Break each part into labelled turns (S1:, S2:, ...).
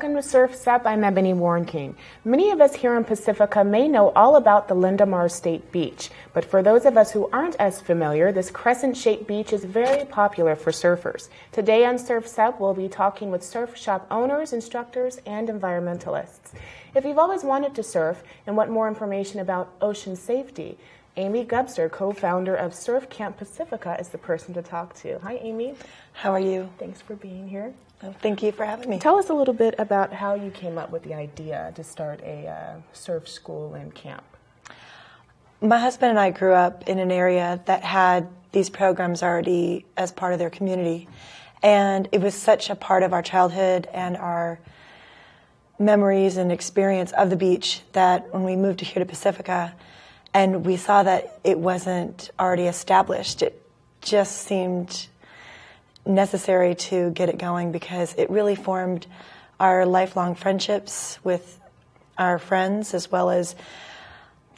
S1: Welcome to Surf's Up. I'm Eboni Warnking. Many of us here in Pacifica may know all about the Lindamar State Beach, but for those of us who aren't as familiar, this crescent-shaped beach is very popular for surfers. Today on Surf's Up, we'll be talking with surf shop owners, instructors, and environmentalists. If you've always wanted to surf and want more information about ocean safety, Amy Gubster, co-founder of Surf Camp Pacifica, is the person to talk to. Hi, Amy.
S2: How are you?
S1: Thanks for being here.
S2: Oh, thank you for having me.
S1: Tell us a little bit about how you came up with the idea to start a surf school and camp.
S2: My husband and I grew up in an area that had these programs already as part of their community. And it was such a part of our childhood and our memories and experience of the beach that when we moved here to Pacifica and we saw that it wasn't already established, it just seemed necessary to get it going because it really formed our lifelong friendships with our friends as well as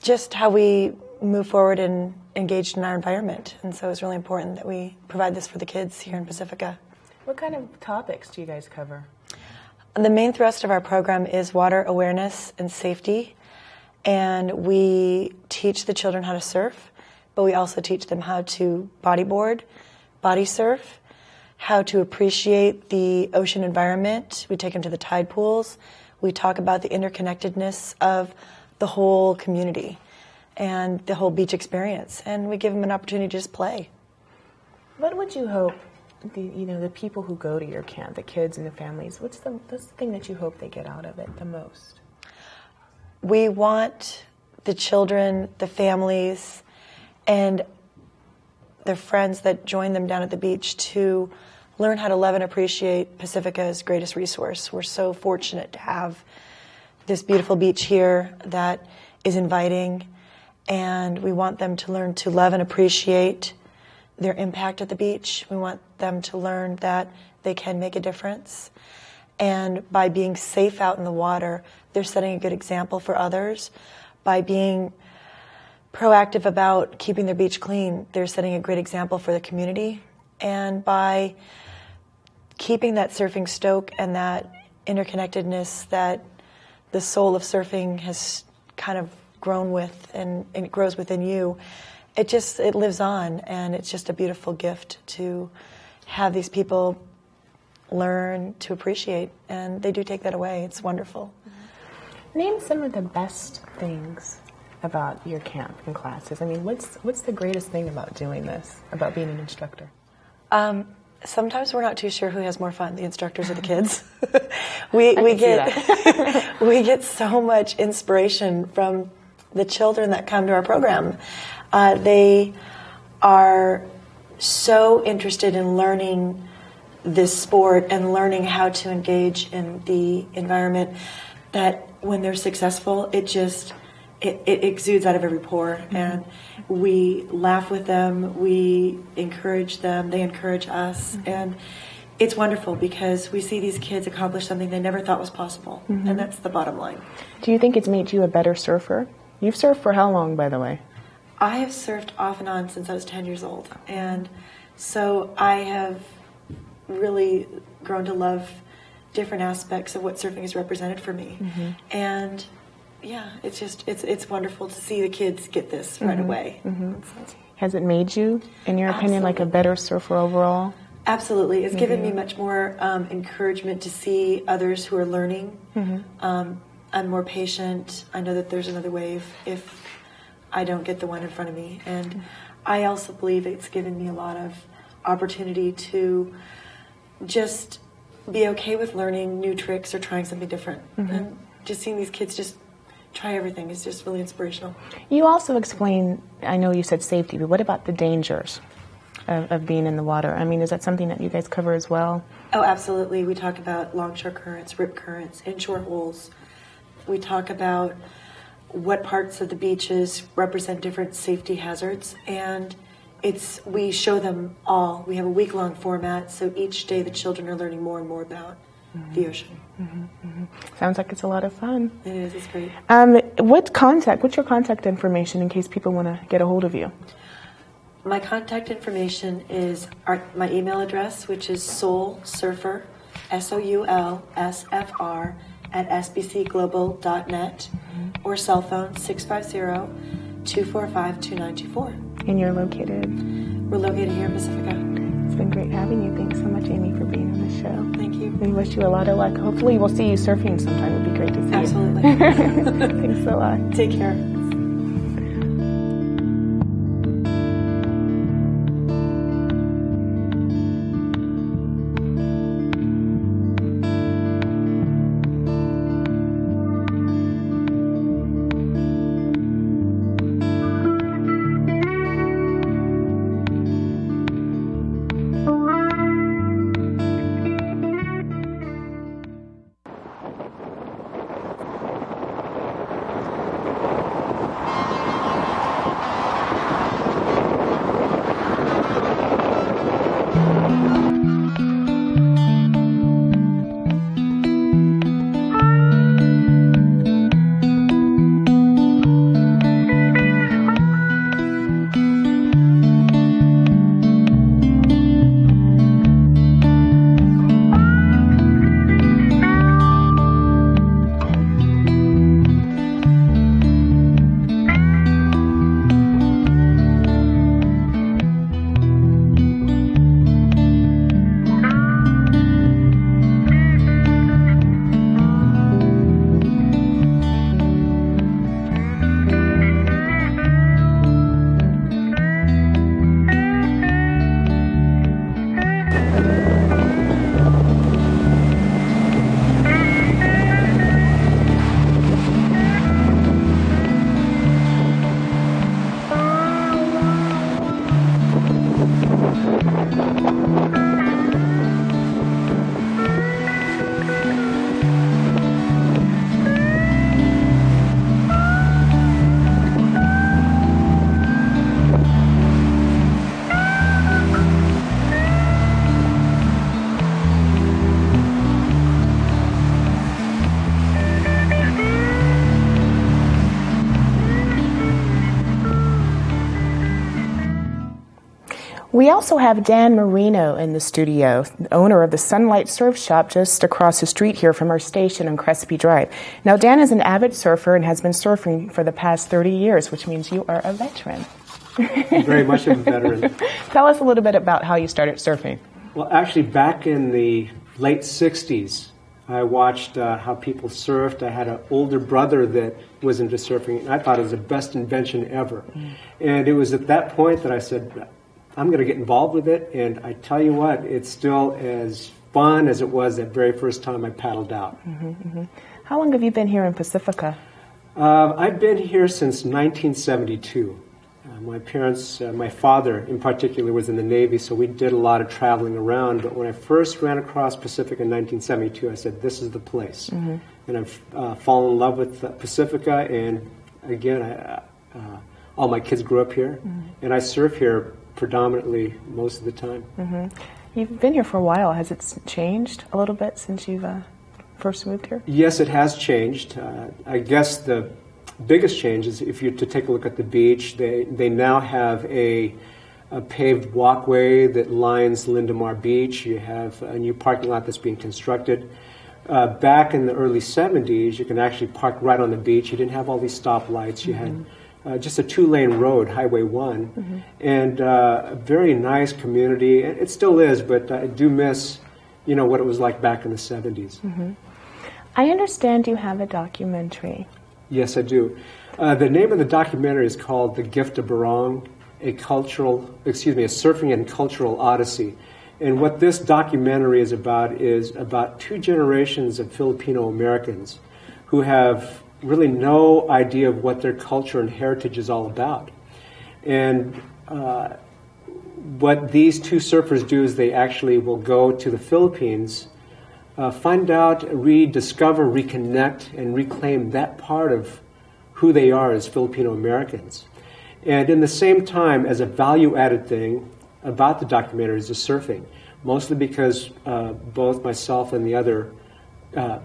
S2: just how we move forward and engaged in our environment. And so it's really important that we provide this for the kids here in Pacifica.
S1: What kind of topics do you guys cover?
S2: The main thrust of our program is water awareness and safety. And we teach the children how to surf, but we also teach them how to bodyboard, body surf, how to appreciate the ocean environment. We take them to the tide pools. We talk about the interconnectedness of the whole community and the whole beach experience. And we give them an opportunity to just play.
S1: What would you hope, the people who go to your camp, the kids and the families, what's the thing that you hope they get out of it the most?
S2: We want the children, the families, and their friends that join them down at the beach to learn how to love and appreciate Pacifica's greatest resource. We're so fortunate to have this beautiful beach here that is inviting, and we want them to learn to love and appreciate their impact at the beach. We want them to learn that they can make a difference. And by being safe out in the water, they're setting a good example for others. By being proactive about keeping their beach clean, they're setting a great example for the community. And by keeping that surfing stoke and that interconnectedness that the soul of surfing has kind of grown with and it grows within you, it lives on, and it's just a beautiful gift to have these people learn to appreciate, and they do take that away. It's wonderful.
S1: Name some of the best things about your camp and classes. I mean, what's the greatest thing about doing this, about being an instructor?
S2: Sometimes we're not too sure who has more fun, the instructors or the kids. we get so much inspiration from the children that come to our program. They are so interested in learning this sport and learning how to engage in the environment that when they're successful, it exudes out of every pore. Mm-hmm. And we laugh with them, we encourage them, they encourage us. Mm-hmm. And it's wonderful because we see these kids accomplish something they never thought was possible. Mm-hmm. And that's the bottom line.
S1: Do you think it's made you a better surfer? You've surfed for how long, by the way?
S2: I have surfed off and on since I was 10 years old. And so I have really grown to love different aspects of what surfing has represented for me. Mm-hmm. And yeah, it's wonderful to see the kids get this right away. Mm-hmm.
S1: Has it made you, in your opinion, like a better surfer overall?
S2: Absolutely. It's given me much more encouragement to see others who are learning. Mm-hmm. I'm more patient. I know that there's another wave if I don't get the one in front of me. And I also believe it's given me a lot of opportunity to just be okay with learning new tricks or trying something different. Mm-hmm. And just seeing these kids just try everything is just really inspirational.
S1: You also explain, I know you said safety, but what about the dangers of being in the water? I mean, is that something that you guys cover as well?
S2: Oh, absolutely. We talk about longshore currents, rip currents, inshore holes. We talk about what parts of the beaches represent different safety hazards, and we show them all. We have a week-long format, so each day the children are learning more and more about the ocean.
S1: Mm-hmm, mm-hmm. Sounds like it's a lot of fun.
S2: It is. It's great.
S1: What's your contact information in case people want to get a hold of you?
S2: My contact information is my email address, which is soulsurfer SOULSFR at sbcglobal.net, or cell phone 650-245-2924.
S1: And you're located?
S2: We're located here in Pacifica.
S1: It's been great having you. Thanks so much, Amy, for being on the show.
S2: Thank you.
S1: We wish you a lot of luck. Hopefully we'll see you surfing sometime. It would be great to see
S2: Absolutely.
S1: you. Thanks a lot.
S2: Take care.
S1: We also have Dan Marino in the studio, the owner of the Sunlight Surf Shop just across the street here from our station on Crespi Drive. Now, Dan is an avid surfer and has been surfing for the past 30 years, which means you are a veteran.
S3: Very much of a veteran.
S1: Tell us a little bit about how you started surfing.
S3: Well, actually, back in the late 60s, I watched how people surfed. I had an older brother that was into surfing, and I thought it was the best invention ever. And it was at that point that I said, I'm going to get involved with it, and I tell you what, it's still as fun as it was that very first time I paddled out.
S1: How long have you been here in Pacifica?
S3: I've been here since 1972. My parents, my father in particular, was in the Navy, so we did a lot of traveling around. But when I first ran across Pacifica in 1972, I said, this is the place. And I've fallen in love with Pacifica, and again, all my kids grew up here, and I surf here predominantly most of the time.
S1: You've been here for a while. Has it changed a little bit since you've first moved here?
S3: Yes, it has changed. I guess the biggest change is if you're to take a look at the beach, they now have a paved walkway that lines Lindemar Beach. You have a new parking lot that's being constructed. Back in the early 70s, you can actually park right on the beach. You didn't have all these stoplights. You had just a two-lane road, Highway 1, and a very nice community. It still is, but I do miss, what it was like back in the 70s.
S1: I understand you have a documentary.
S3: Yes, I do. The name of the documentary is called The Gift of Barong, a surfing and cultural odyssey. And what this documentary is about two generations of Filipino Americans who have really no idea of what their culture and heritage is all about. And what these two surfers do is they actually will go to the Philippines, find out, rediscover, reconnect, and reclaim that part of who they are as Filipino Americans. And in the same time, as a value-added thing about the documentary is the surfing, mostly because both myself and the other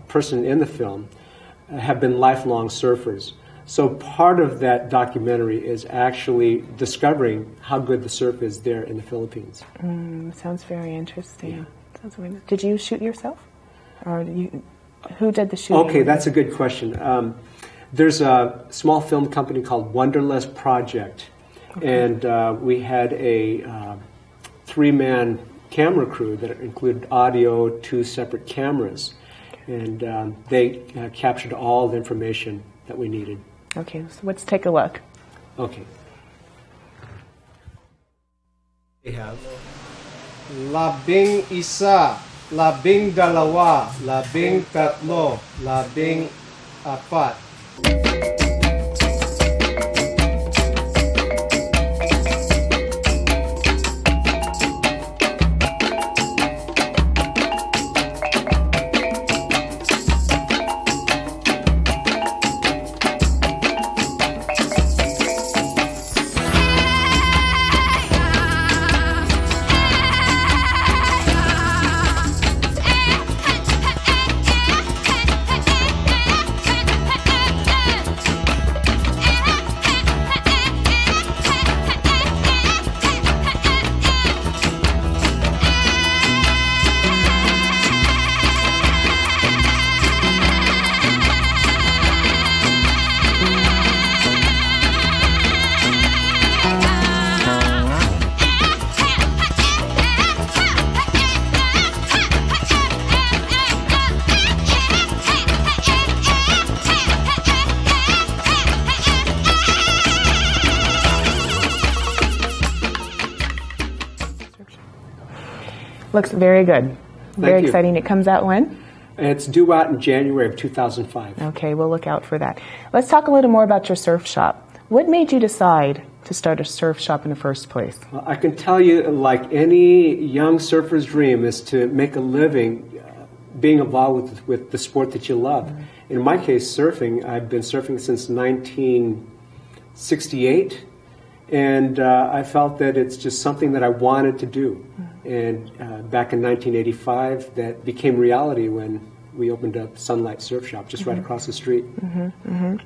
S3: person in the film have been lifelong surfers. So part of that documentary is actually discovering how good the surf is there in the Philippines.
S1: Sounds very interesting. Did you shoot yourself? Or who did the shooting?
S3: Okay, that's a good question. There's a small film company called Wonderless Project, and we had a 3-man camera crew that included audio, 2 separate cameras, and they captured all the information that we needed.
S1: Okay, so let's take a look.
S3: Okay.
S4: We have 11, 12, 13, 14.
S1: Looks very good. Very
S3: Thank you.
S1: exciting. It comes out when?
S3: It's due out in January of 2005.
S1: Okay, we'll look out for that. Let's talk a little more about your surf shop. What made you decide to start a surf shop in the first place?
S3: I can tell you, like any young surfer's dream, is to make a living being involved with the sport that you love. Mm-hmm. In my case, surfing. I've been surfing since 1968, and I felt that it's just something that I wanted to do. Mm-hmm. And back in 1985, that became reality when we opened up Sunlight Surf Shop just right across the street.
S1: Mm-hmm. Mm-hmm.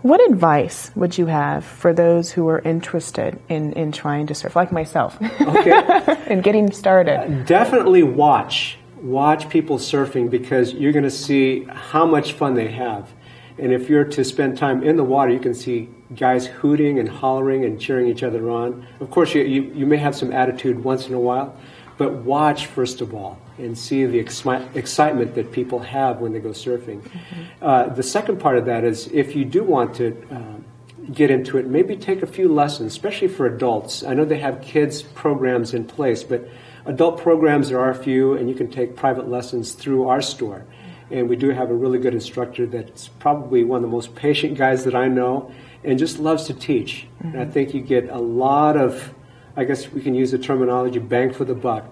S1: What advice would you have for those who are interested in trying to surf, like myself, and getting started?
S3: Definitely watch people surfing, because you're going to see how much fun they have. And if you're to spend time in the water, you can see guys hooting and hollering and cheering each other on. Of course, you may have some attitude once in a while, but watch first of all and see the excitement that people have when they go surfing. Mm-hmm. The second part of that is, if you do want to get into it, maybe take a few lessons, especially for adults. I know they have kids programs in place, but adult programs, there are a few, and you can take private lessons through our store. And we do have a really good instructor that's probably one of the most patient guys that I know, and just loves to teach. Mm-hmm. And I think you get a lot of, I guess we can use the terminology, bang for the buck.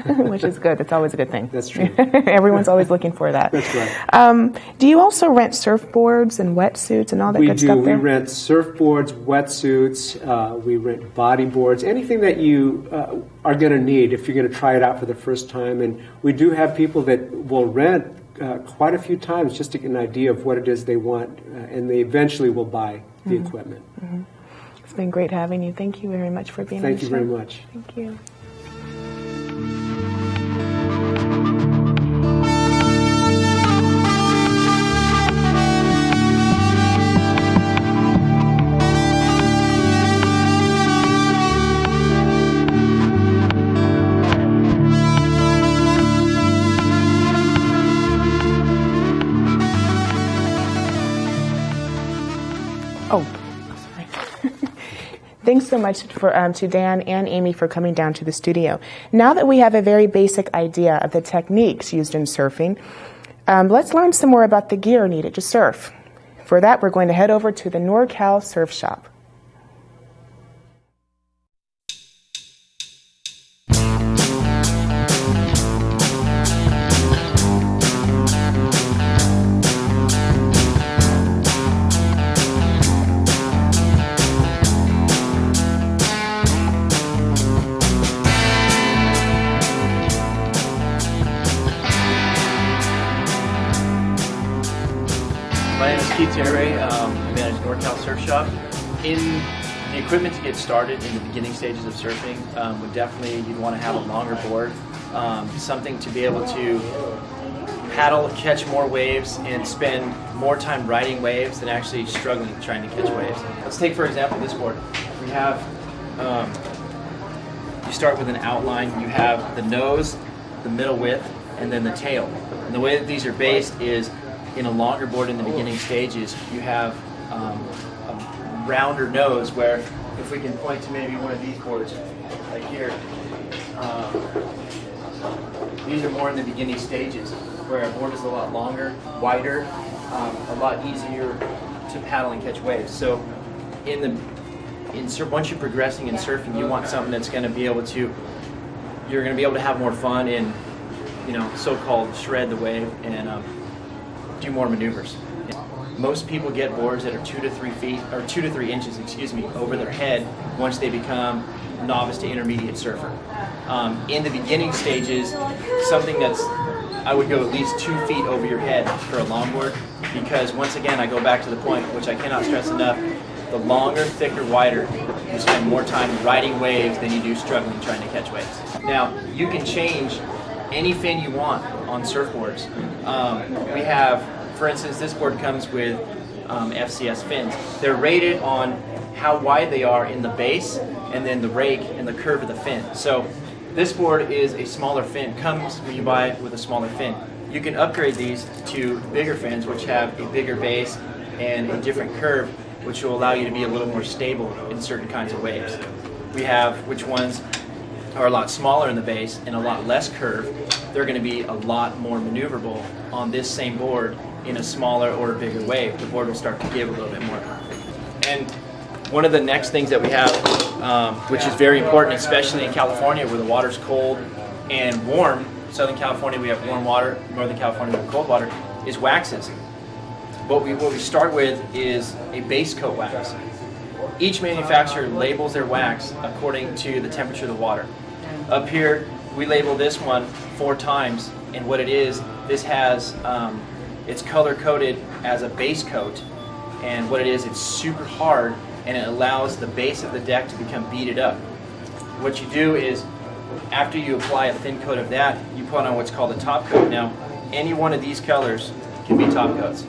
S1: Which is good. That's always a good thing.
S3: That's true.
S1: Everyone's always looking for that.
S3: That's right.
S1: Do you also rent surfboards and wetsuits and all that good stuff there?
S3: We rent surfboards, wetsuits, we rent bodyboards, anything that you are going to need if you're going to try it out for the first time. And we do have people that will rent quite a few times just to get an idea of what it is they want, and they eventually will buy the equipment.
S1: Mm-hmm. It's been great having you. Thank you very much for being on the show.
S3: Thank you very much.
S1: Thank you. Thanks so much to Dan and Amy for coming down to the studio. Now that we have a very basic idea of the techniques used in surfing, let's learn some more about the gear needed to surf. For that, we're going to head over to the NorCal Surf Shop.
S5: I manage NorCal Surf Shop. In the equipment to get started in the beginning stages of surfing, you'd want to have a longer board, something to be able to paddle, catch more waves, and spend more time riding waves than actually struggling trying to catch waves. Let's take, for example, this board. We have, you start with an outline. You have the nose, the middle width, and then the tail. And the way that these are based is in a longer board in the beginning stages, you have a rounder nose where, if we can point to maybe one of these boards, like here, these are more in the beginning stages, where our board is a lot longer, wider, a lot easier to paddle and catch waves. So once you're progressing in surfing, you want something that's going to be able to, you're going to be able to have more fun and, so-called shred the wave and do more maneuvers. Most people get boards that are 2 to 3 feet, or 2 to 3 inches, over their head once they become novice to intermediate surfer. In the beginning stages, something that's, I would go at least 2 feet over your head for a longboard, because once again, I go back to the point, which I cannot stress enough, the longer, thicker, wider, you spend more time riding waves than you do struggling trying to catch waves. Now, you can change any fin you want on surfboards. We have, for instance, this board comes with FCS fins. They're rated on how wide they are in the base, and then the rake and the curve of the fin. So this board is a smaller fin, comes when you buy it with a smaller fin. You can upgrade these to bigger fins, which have a bigger base and a different curve, which will allow you to be a little more stable in certain kinds of waves. We have which ones are a lot smaller in the base and a lot less curve. They're going to be a lot more maneuverable on this same board in a smaller or a bigger wave. The board will start to give a little bit more. And one of the next things that we have, which is very important, especially in California where the water's cold and warm. Southern California we have warm water, Northern California we have cold water, is waxes. What we start with is a base coat wax. Each manufacturer labels their wax according to the temperature of the water. Up here, we label this one 4 times, and what it is, this has, it's color coded as a base coat, and what it is, it's super hard, and it allows the base of the deck to become beaded up. What you do is, after you apply a thin coat of that, you put on what's called a top coat. Now, any one of these colors can be top coats.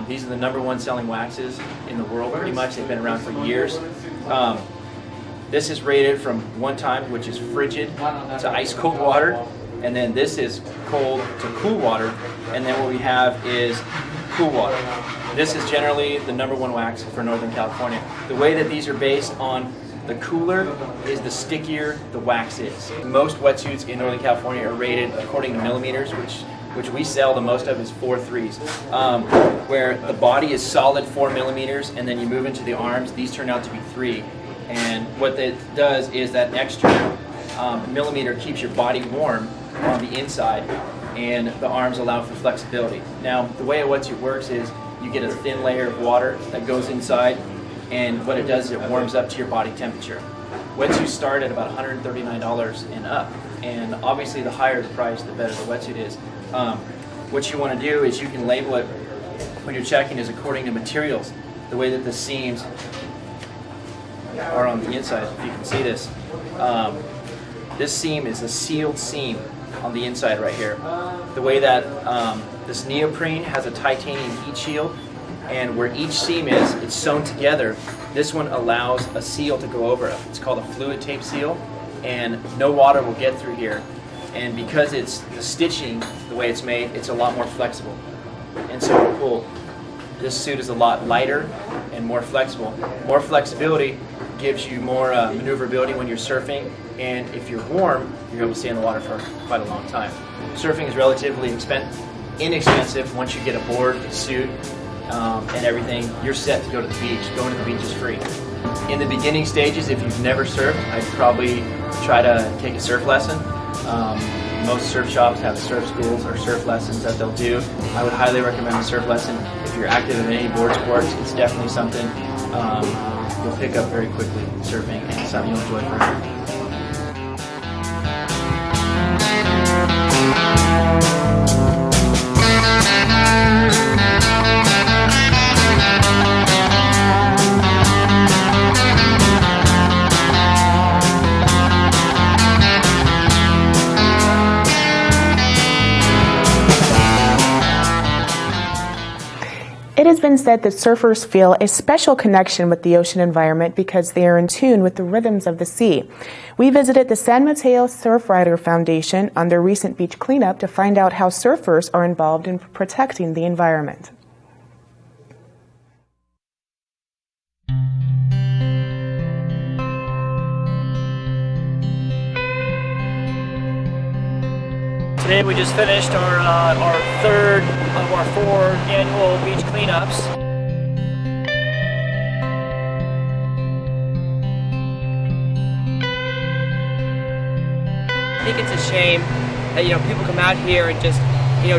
S5: These are the #1 selling waxes in the world, pretty much. They've been around for years. This is rated from 1 time, which is frigid, to ice cold water, and then this is cold to cool water, and then what we have is cool water. This is generally the #1 wax for Northern California. The way that these are based on the cooler is the stickier the wax is. Most wetsuits in Northern California are rated according to millimeters, which we sell the most of is 4.3s, where the body is solid 4 millimeters, and then you move into the arms, these turn out to be 3. And what that does is that extra millimeter keeps your body warm on the inside, and the arms allow for flexibility. Now, the way a wetsuit works is you get a thin layer of water that goes inside, and what it does is it warms up to your body temperature. Wetsuits start at about $139 and up, and obviously the higher the price, the better the wetsuit is. What you want to do is you can label it when you're checking is according to materials. The way that the seams are on the inside, if you can see this. This seam is a sealed seam on the inside right here. The way that this neoprene has a titanium heat shield, and where each seam is, it's sewn together. This one allows a seal to go over it. It's called a fluid tape seal, and no water will get through here. And because it's the stitching, the way it's made, it's a lot more flexible. And so cool. This suit is a lot lighter and more flexible. More flexibility gives you more maneuverability when you're surfing, and if you're warm, you're able to stay in the water for quite a long time. Surfing is relatively inexpensive once you get a board, a suit, and everything. You're set to go to the beach. Going to the beach is free. In the beginning stages, if you've never surfed, I'd probably try to take a surf lesson. Most surf shops have surf schools or surf lessons that they'll do. I would highly recommend a surf lesson. If you're active in any board sports, it's definitely something you'll pick up very quickly, surfing, and something you'll enjoy forever.
S1: It has been said that surfers feel a special connection with the ocean environment because they are in tune with the rhythms of the sea. We visited the San Mateo Surfrider Foundation on their recent beach cleanup to find out how surfers are involved in protecting the environment.
S6: Today we just finished our third of our 4 annual beach cleanups.
S7: I think it's a shame that people come out here and just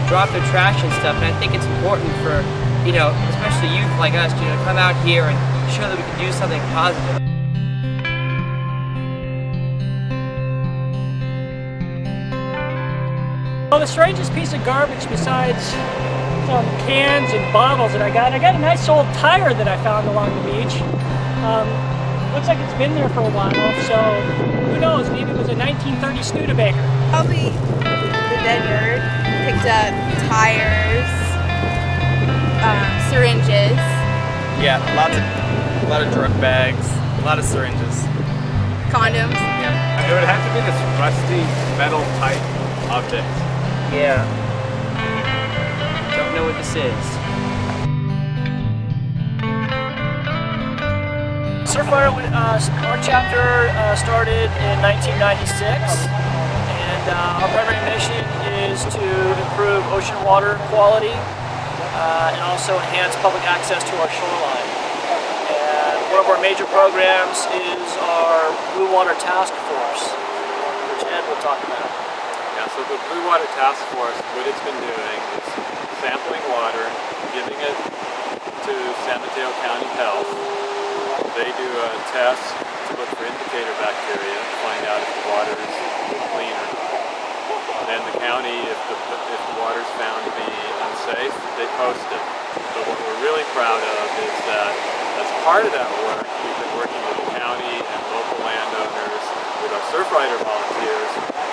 S7: drop their trash and stuff. And I think it's important for especially youth like us to come out here and show that we can do something positive.
S6: Well, the strangest piece of garbage besides some cans and bottles that I got a nice old tire that I found along the beach. Looks like it's been there for a while, so who knows, maybe it was a 1930 Studebaker.
S8: Probably the dead yard. Picked up tires, syringes.
S5: Yeah, a lot of drug bags, a lot of syringes.
S8: Condoms.
S5: Yeah. It would have to be this rusty metal type object.
S7: Yeah. Don't know what this is.
S6: Surfrider, our chapter started in 1996, and our primary mission is to improve ocean water quality and also enhance public access to our shoreline. And one of our major programs is our Blue Water Task Force, which Ed will talk about.
S9: Yeah, so the Blue Water Task Force, what it's been doing is sampling water, giving it to San Mateo County Health. They do a test to look for indicator bacteria to find out if the water is clean or not. Then the county, if the water is found to be unsafe, they post it. But what we're really proud of is that as part of that work, we've been working with the county and local landowners, with our Surfrider volunteers,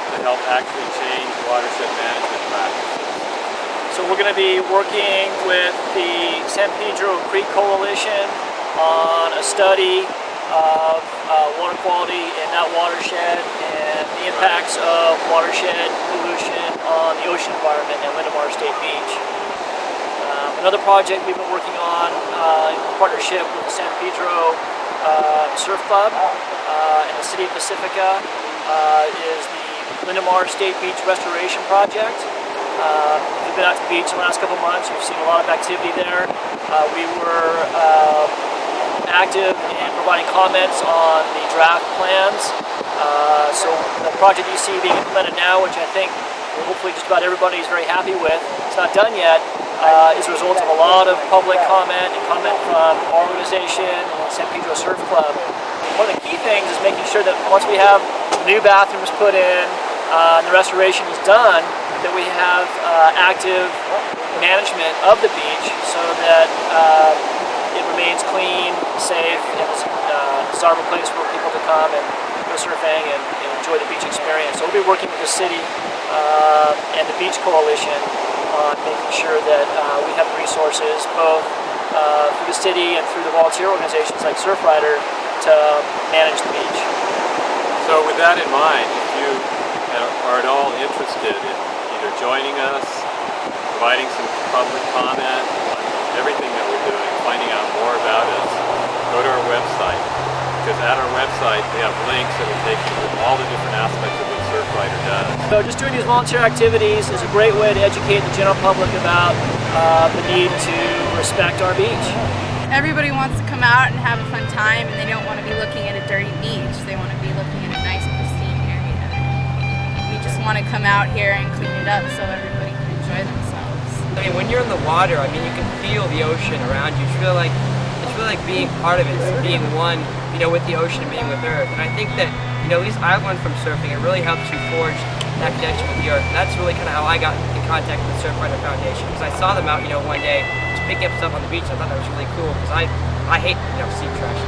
S9: to help actually change watershed management practices.
S6: So we're going to be working with the San Pedro Creek Coalition on a study of water quality in that watershed and the impacts of watershed pollution on the ocean environment at Lindamar State Beach. Another project we've been working on in partnership with the San Pedro Surf Club and the City of Pacifica is the Lindamar State Beach Restoration Project. If you've been out to the beach in the last couple of months, you've seen a lot of activity there. We were active in providing comments on the draft plans. So the project you see being implemented now, which I think hopefully just about everybody is very happy with, it's not done yet, is a result of a lot of public comment and comment from our organization and San Pedro Surf Club. One of the key things is making sure that once we have new bathrooms put in and the restoration is done, that we have active management of the beach so that it remains clean, safe, and is a desirable place for people to come and go surfing and enjoy the beach experience. So we'll be working with the city and the Beach Coalition on making sure that we have the resources, both through the city and through the volunteer organizations like Surfrider, to manage the beach.
S9: So with that in mind, if you are at all interested in either joining us, providing some public comment on everything that we're doing, finding out more about us, go to our website, because at our website we have links that will take you to all the different aspects of what Surfrider does.
S6: So just doing these volunteer activities is a great way to educate the general public about the need to respect our beach.
S8: Everybody wants to come out and have a fun time, and they don't want to be looking at a dirty beach. They want to be looking at a nice, pristine area. We just want to come out here and clean it up so everybody can enjoy themselves.
S7: I mean, when you're in the water, I mean, you can feel the ocean around you. It's really like being part of it, it's being one, with the ocean and being with Earth. And I think that, at least I've learned from surfing, it really helps you forge that connection with the Earth. And that's really kind of how I got in contact with the Surfrider Foundation, because I saw them out, one day, just picking up stuff on the beach. I thought that was really cool, because I hate, sea trash.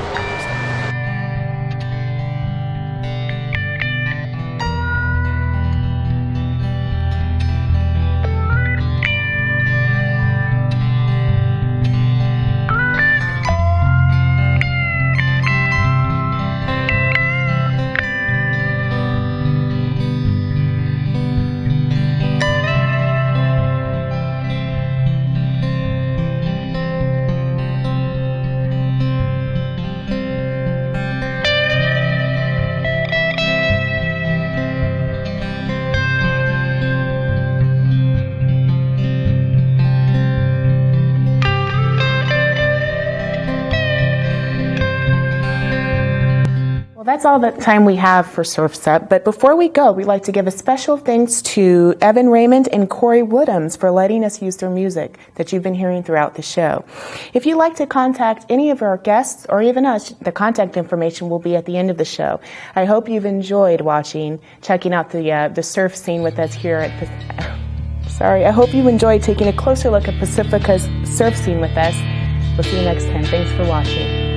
S1: that's all the time we have for Surf's Up. But before we go, we'd like to give a special thanks to Evan Raymond and Corey Woodhwams for letting us use their music that you've been hearing throughout the show. If you'd like to contact any of our guests or even us, the contact information will be at the end of the show. I hope you've enjoyed checking out the surf scene with us here at I hope you enjoyed taking a closer look at Pacifica's surf scene with us. We'll see you next time. Thanks for watching.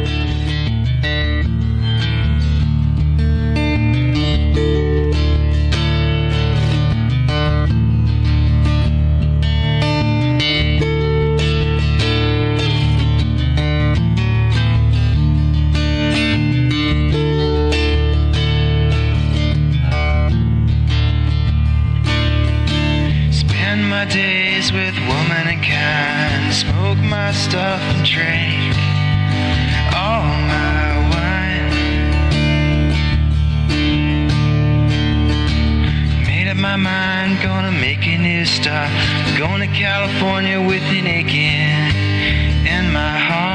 S10: Days with woman and kind, smoke my stuff and drink all my wine. Made up my mind, gonna make a new start. Going to California with an aching in my heart.